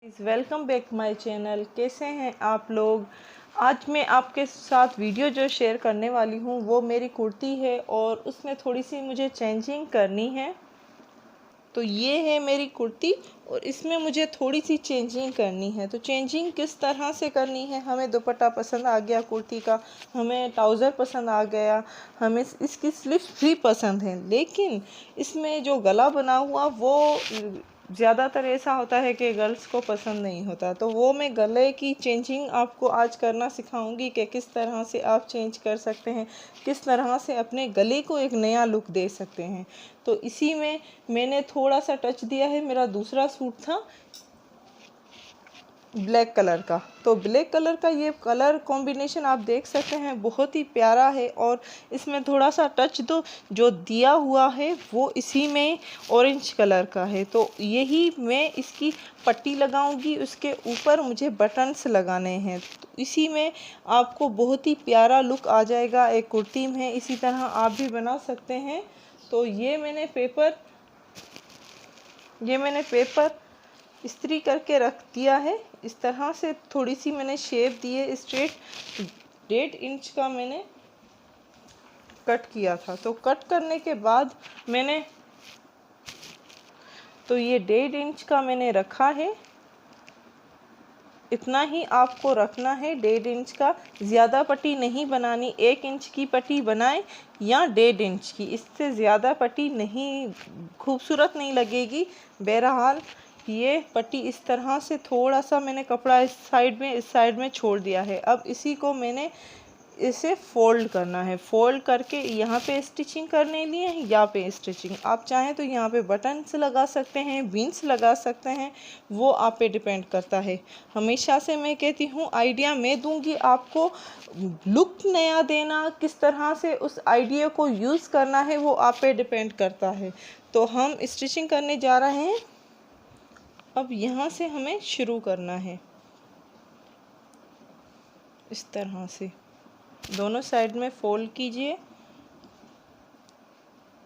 Welcome back my channel. कैसे हैं आप लोग। आज मैं आपके साथ वीडियो जो शेयर करने वाली हूँ वो मेरी कुर्ती है और उसमें थोड़ी सी मुझे चेंजिंग करनी है। तो ये है मेरी कुर्ती और इसमें मुझे थोड़ी सी चेंजिंग करनी है। तो चेंजिंग किस तरह से करनी है, हमें दुपट्टा पसंद आ गया कुर्ती का, हमें ट्राउज़र पसंद आ गया, हमें इसकी स्लीव्स भी पसंद है, लेकिन इसमें जो गला बना हुआ वो ज़्यादातर ऐसा होता है कि गर्ल्स को पसंद नहीं होता। तो वो मैं गले की चेंजिंग आपको आज करना सिखाऊंगी कि किस तरह से आप चेंज कर सकते हैं, किस तरह से अपने गले को एक नया लुक दे सकते हैं। तो इसी में मैंने थोड़ा सा टच दिया है। मेरा दूसरा सूट था ब्लैक कलर का, तो ब्लैक कलर का ये कलर कॉम्बिनेशन आप देख सकते हैं, बहुत ही प्यारा है। और इसमें थोड़ा सा टच तो जो दिया हुआ है वो इसी में ऑरेंज कलर का है। तो यही मैं इसकी पट्टी लगाऊंगी, उसके ऊपर मुझे बटन्स लगाने हैं। तो इसी में आपको बहुत ही प्यारा लुक आ जाएगा एक कुर्ती में। इसी तरह आप भी बना सकते हैं। तो ये मैंने पेपर इस्त्री करके रख दिया है। इस तरह से थोड़ी सी मैंने शेप दी है। स्ट्रेट 1.5 इंच का मैंने कट किया था। तो कट करने के बाद ये 1.5 इंच का मैंने रखा है। इतना ही आपको रखना है, 1.5 इंच का। ज़्यादा पट्टी नहीं बनानी, 1 इंच की पट्टी बनाएं या 1.5 इंच की, इससे ज़्यादा पट्टी नहीं, खूबसूरत नहीं लगेगी। बहरहाल ये पट्टी इस तरह से थोड़ा सा मैंने कपड़ा इस साइड में छोड़ दिया है। अब इसी को मैंने इसे फोल्ड करना है। फोल्ड करके यहाँ पे स्टिचिंग करने लिए यहाँ पे स्टिचिंग, आप चाहें तो यहाँ पे बटन्स लगा सकते हैं, बीन्स लगा सकते हैं, वो आप पे डिपेंड करता है। हमेशा से मैं कहती हूँ आइडिया मैं दूंगी आपको, लुक नया देना, किस तरह से उस आइडिया को यूज़ करना है वो आप पे डिपेंड करता है। तो हम स्टिचिंग करने जा रहे हैं। अब यहाँ से हमें शुरू करना है। इस तरह से दोनों साइड में फोल्ड कीजिए,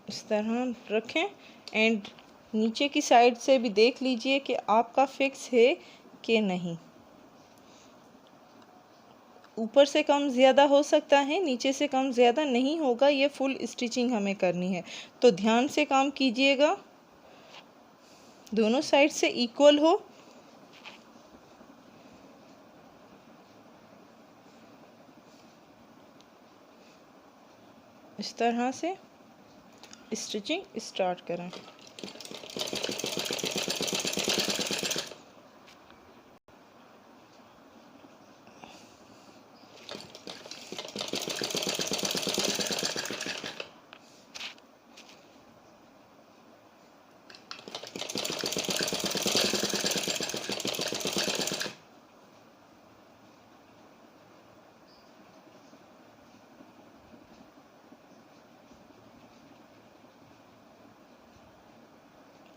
इस तरह रखें। एंड नीचे की साइड से भी देख लीजिए कि आपका फिक्स है कि नहीं। ऊपर से कम ज़्यादा हो सकता है, नीचे से कम ज़्यादा नहीं होगा। ये फुल स्टिचिंग हमें करनी है, तो ध्यान से काम कीजिएगा, दोनों साइड से इक्वल हो। इस तरह से स्टिचिंग स्टार्ट करें।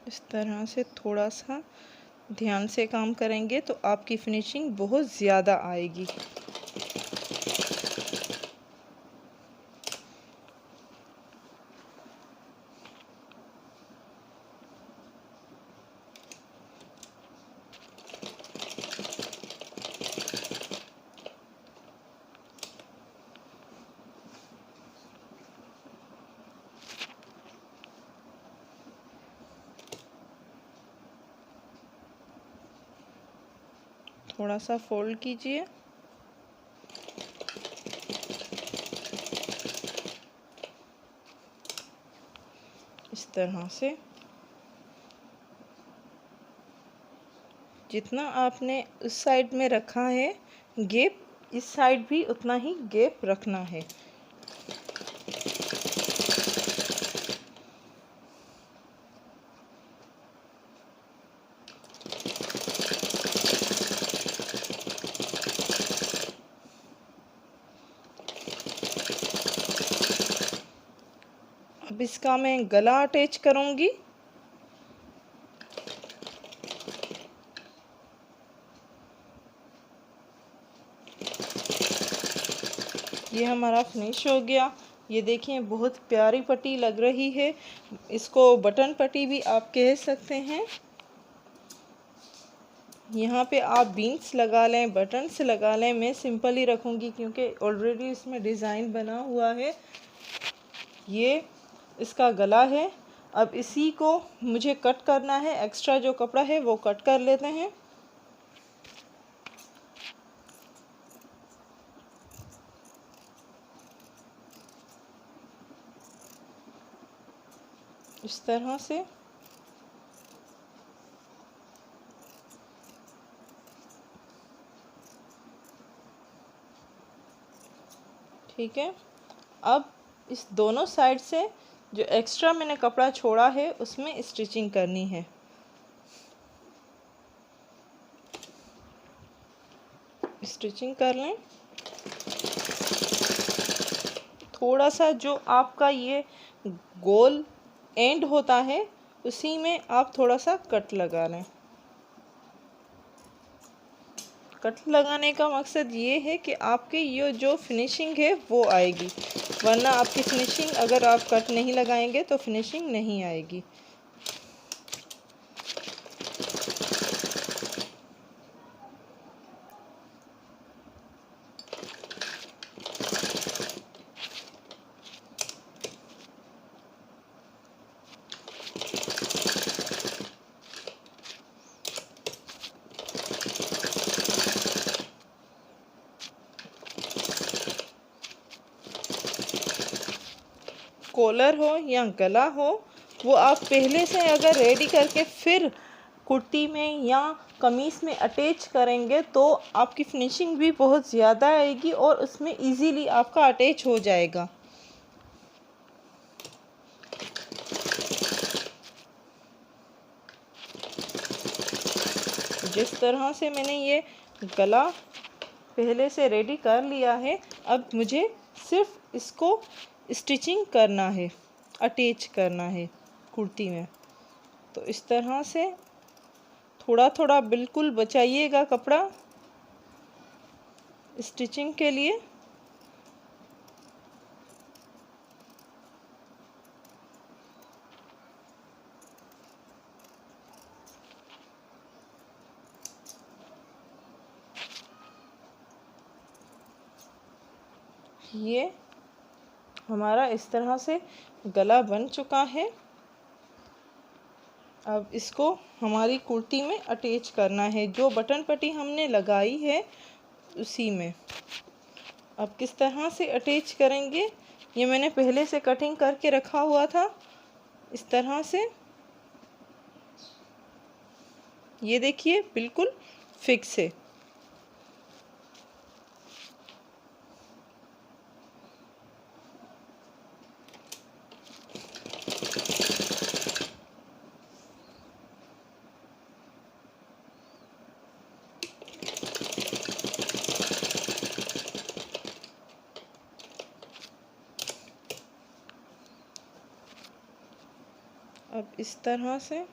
इस तरह से थोड़ा सा ध्यान से काम करेंगे तो आपकी फिनिशिंग बहुत ज़्यादा आएगी। थोड़ा सा फोल्ड कीजिए, इस तरह से। जितना आपने उस साइड में रखा है गैप, इस साइड भी उतना ही गैप रखना है। अब इसका मैं गला अटैच करूंगी। ये हमारा फिनिश हो गया। ये देखिए बहुत प्यारी पट्टी लग रही है। इसको बटन पट्टी भी आप कह सकते हैं। यहाँ पे आप बीन्स लगा लें, बटन्स लगा लें। मैं सिंपल ही रखूँगी क्योंकि ऑलरेडी इसमें डिज़ाइन बना हुआ है। ये इसका गला है। अब इसी को मुझे कट करना है, एक्स्ट्रा जो कपड़ा है वो कट कर लेते हैं। इस तरह से ठीक है। अब इस दोनों साइड से जो एक्स्ट्रा मैंने कपड़ा छोड़ा है उसमें स्टिचिंग करनी है। स्टिचिंग कर लें। थोड़ा सा जो आपका ये गोल एंड होता है उसी में आप थोड़ा सा कट लगा लें। कट लगाने का मकसद ये है कि आपके ये जो फिनिशिंग है वो आएगी, वरना आपकी फिनिशिंग अगर आप कट नहीं लगाएंगे तो फिनिशिंग नहीं आएगी। कॉलर हो या गला हो, वो आप पहले से अगर रेडी करके फिर कुर्ती में या कमीज़ में अटैच करेंगे तो आपकी फिनिशिंग भी बहुत ज़्यादा आएगी और उसमें इजीली आपका अटैच हो जाएगा। जिस तरह से मैंने ये गला पहले से रेडी कर लिया है, अब मुझे सिर्फ इसको स्टिचिंग करना है, अटैच करना है कुर्ती में। तो इस तरह से थोड़ा थोड़ा बिल्कुल बचाइएगा कपड़ा स्टिचिंग के लिए। ये हमारा इस तरह से गला बन चुका है। अब इसको हमारी कुर्ती में अटैच करना है, जो बटन पट्टी हमने लगाई है उसी में। अब किस तरह से अटैच करेंगे, ये मैंने पहले से कटिंग करके रखा हुआ था। इस तरह से ये देखिए बिल्कुल फिक्स है। अब इस तरह से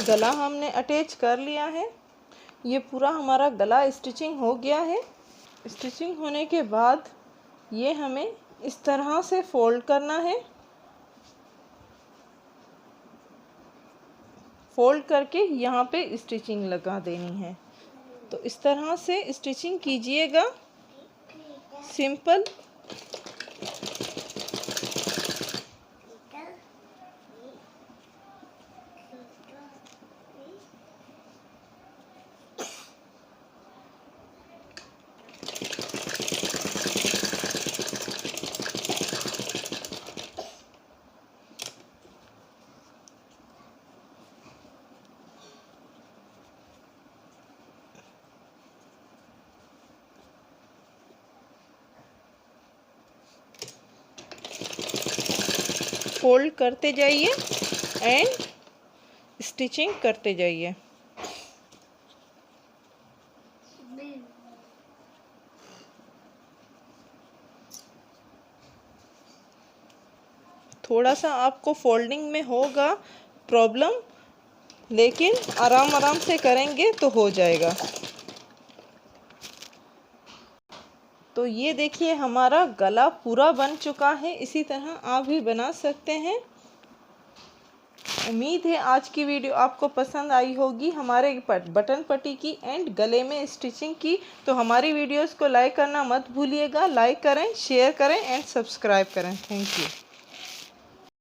गला हमने अटैच कर लिया है। ये पूरा हमारा गला स्टिचिंग हो गया है। स्टिचिंग होने के बाद ये हमें इस तरह से फोल्ड करना है। फोल्ड करके यहाँ पे स्टिचिंग लगा देनी है। तो इस तरह से स्टिचिंग कीजिएगा, सिंपल। फोल्ड करते जाइए एंड स्टिचिंग करते जाइए। थोड़ा सा आपको फोल्डिंग में होगा प्रॉब्लम, लेकिन आराम आराम से करेंगे तो हो जाएगा। तो ये देखिए हमारा गला पूरा बन चुका है। इसी तरह आप भी बना सकते हैं। उम्मीद है आज की वीडियो आपको पसंद आई होगी, हमारे बटन पट्टी की एंड गले में स्टिचिंग की। तो हमारी वीडियोस को लाइक करना मत भूलिएगा। लाइक करें, शेयर करें एंड सब्सक्राइब करें। Thank you.